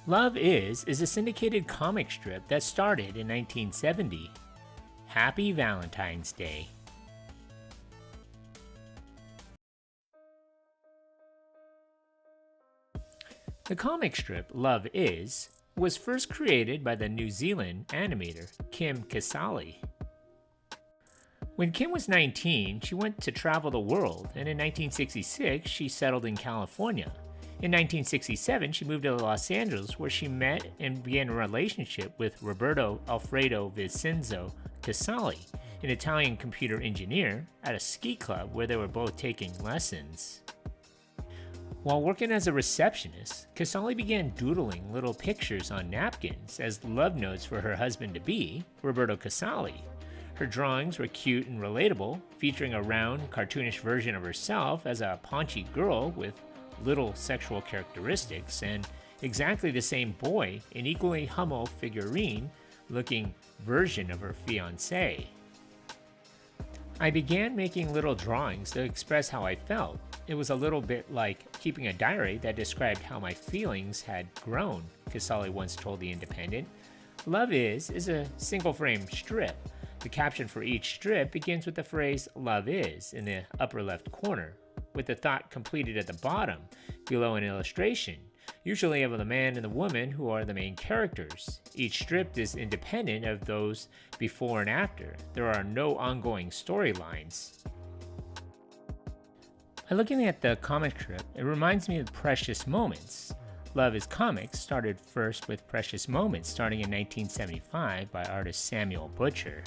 Love is a syndicated comic strip that started in 1970. Happy Valentine's Day. The comic strip Love Is was first created by the New Zealand animator Kim Casali. When Kim was 19, she went to travel the world, and in 1966 she settled in California. In 1967, she moved to Los Angeles, where she met and began a relationship with Roberto Alfredo Vincenzo Casali, an Italian computer engineer, at a ski club where they were both taking lessons. While working as a receptionist, Casali began doodling little pictures on napkins as love notes for her husband-to-be, Roberto Casali. Her drawings were cute and relatable, featuring a round, cartoonish version of herself as a paunchy girl with little sexual characteristics, and exactly the same boy, an equally humble figurine-looking version of her fiancé. I began making little drawings to express how I felt. It was a little bit like keeping a diary that described how my feelings had grown, Casali once told The Independent. Love is a single-frame strip. The caption for each strip begins with the phrase "Love is" in the upper left corner, with the thought completed at the bottom, below an illustration, usually of the man and the woman who are the main characters. Each strip is independent of those before and after. There are no ongoing storylines. By looking at the comic strip, it reminds me of Precious Moments. Love is Comics started first with Precious Moments, starting in 1975 by artist Samuel Butcher.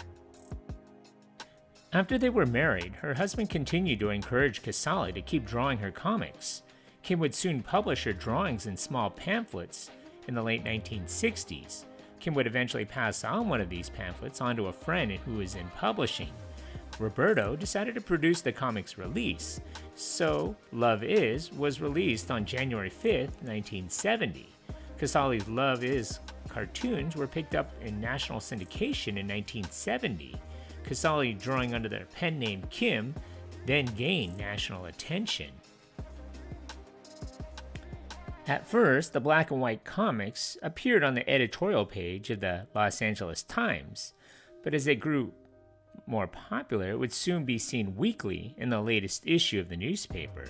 After they were married, her husband continued to encourage Casali to keep drawing her comics. Kim would soon publish her drawings in small pamphlets in the late 1960s. Kim would eventually pass on one of these pamphlets onto a friend who was in publishing. Roberto decided to produce the comic's release, so Love Is was released on January 5th, 1970. Casali's Love Is cartoons were picked up in national syndication in 1970. Casali, drawing under the pen name Kim, then gained national attention. At first, the black and white comics appeared on the editorial page of the Los Angeles Times, but as they grew more popular, it would soon be seen weekly in the latest issue of the newspaper.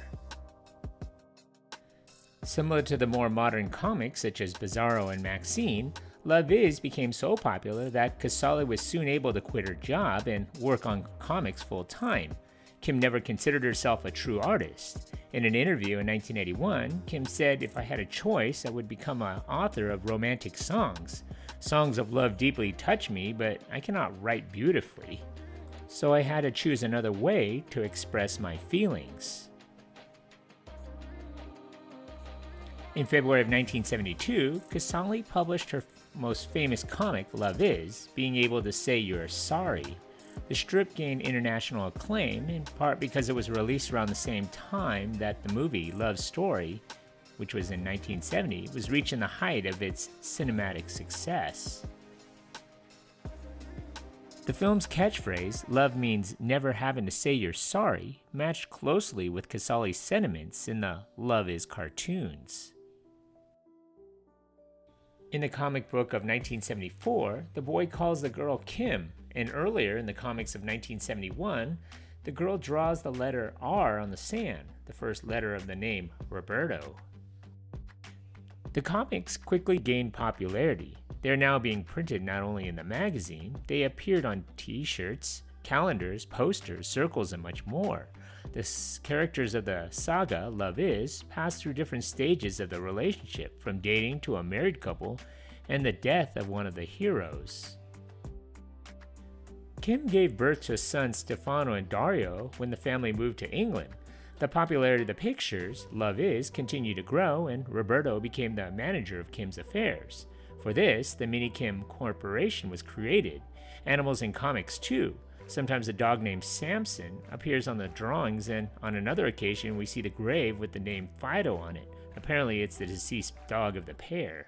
Similar to the more modern comics such as Bizarro and Maxine, Love Is became so popular that Casali was soon able to quit her job and work on comics full-time. Kim never considered herself a true artist. In an interview in 1981, Kim said, "If I had a choice, I would become an author of romantic songs. Songs of love deeply touch me, but I cannot write beautifully. So I had to choose another way to express my feelings." In February of 1972, Casali published her most famous comic, Love Is, Being Able to Say You're Sorry. The strip gained international acclaim, in part because it was released around the same time that the movie Love Story, which was in 1970, was reaching the height of its cinematic success. The film's catchphrase, "Love means never having to say you're sorry," matched closely with Casali's sentiments in the Love Is cartoons. In the comic book of 1974, the boy calls the girl Kim, and earlier in the comics of 1971, the girl draws the letter R on the sand, the first letter of the name Roberto. The comics quickly gained popularity. They're now being printed not only in the magazine, they appeared on t-shirts, calendars, posters, circles, and much more. The characters of the saga, Love Is, pass through different stages of the relationship, from dating to a married couple and the death of one of the heroes. Kim gave birth to sons Stefano and Dario when the family moved to England. The popularity of the pictures, Love Is, continued to grow, and Roberto became the manager of Kim's affairs. For this, the Mini Kim Corporation was created. Animals in comics too. Sometimes a dog named Samson appears on the drawings, and on another occasion we see the grave with the name Fido on it. Apparently it's the deceased dog of the pair.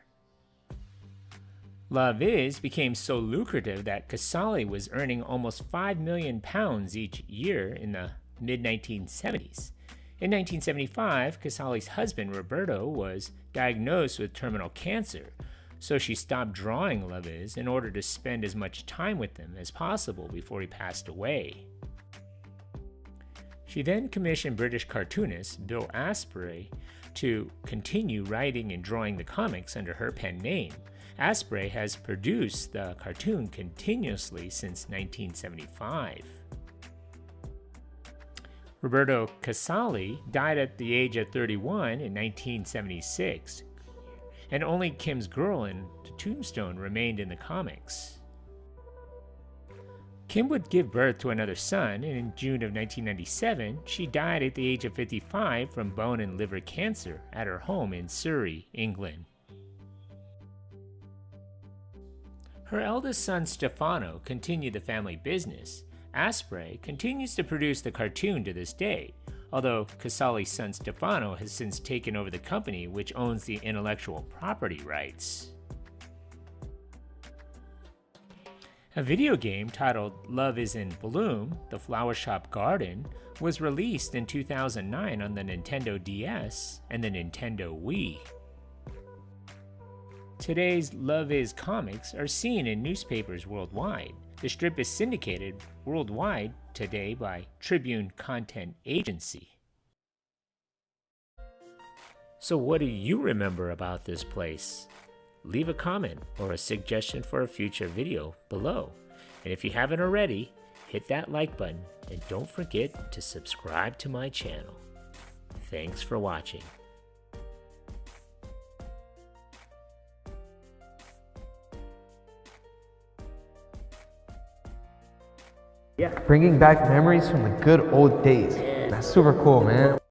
Love Is became so lucrative that Casali was earning almost £5 million each year in the mid-1970s. In 1975, Casali's husband, Roberto, was diagnosed with terminal cancer, so she stopped drawing Love Is in order to spend as much time with him as possible before he passed away. She then commissioned British cartoonist Bill Asprey to continue writing and drawing the comics under her pen name. Asprey has produced the cartoon continuously since 1975. Roberto Casali died at the age of 31 in 1976, and only Kim's girl in the tombstone remained in the comics. Kim would give birth to another son, and in June of 1997, she died at the age of 55 from bone and liver cancer at her home in Surrey, England. Her eldest son, Stefano, continued the family business. Asprey continues to produce the cartoon to this day, although Casali's son Stefano has since taken over the company, which owns the intellectual property rights. A video game titled Love is in Bloom: The Flower Shop Garden was released in 2009 on the Nintendo DS and the Nintendo Wii. Today's Love Is comics are seen in newspapers worldwide. The strip is syndicated worldwide today by Tribune Content Agency. So what do you remember about this place? Leave a comment or a suggestion for a future video below. And if you haven't already, hit that like button and don't forget to subscribe to my channel. Thanks for watching. Yeah, bringing back memories from the good old days. That's super cool, man.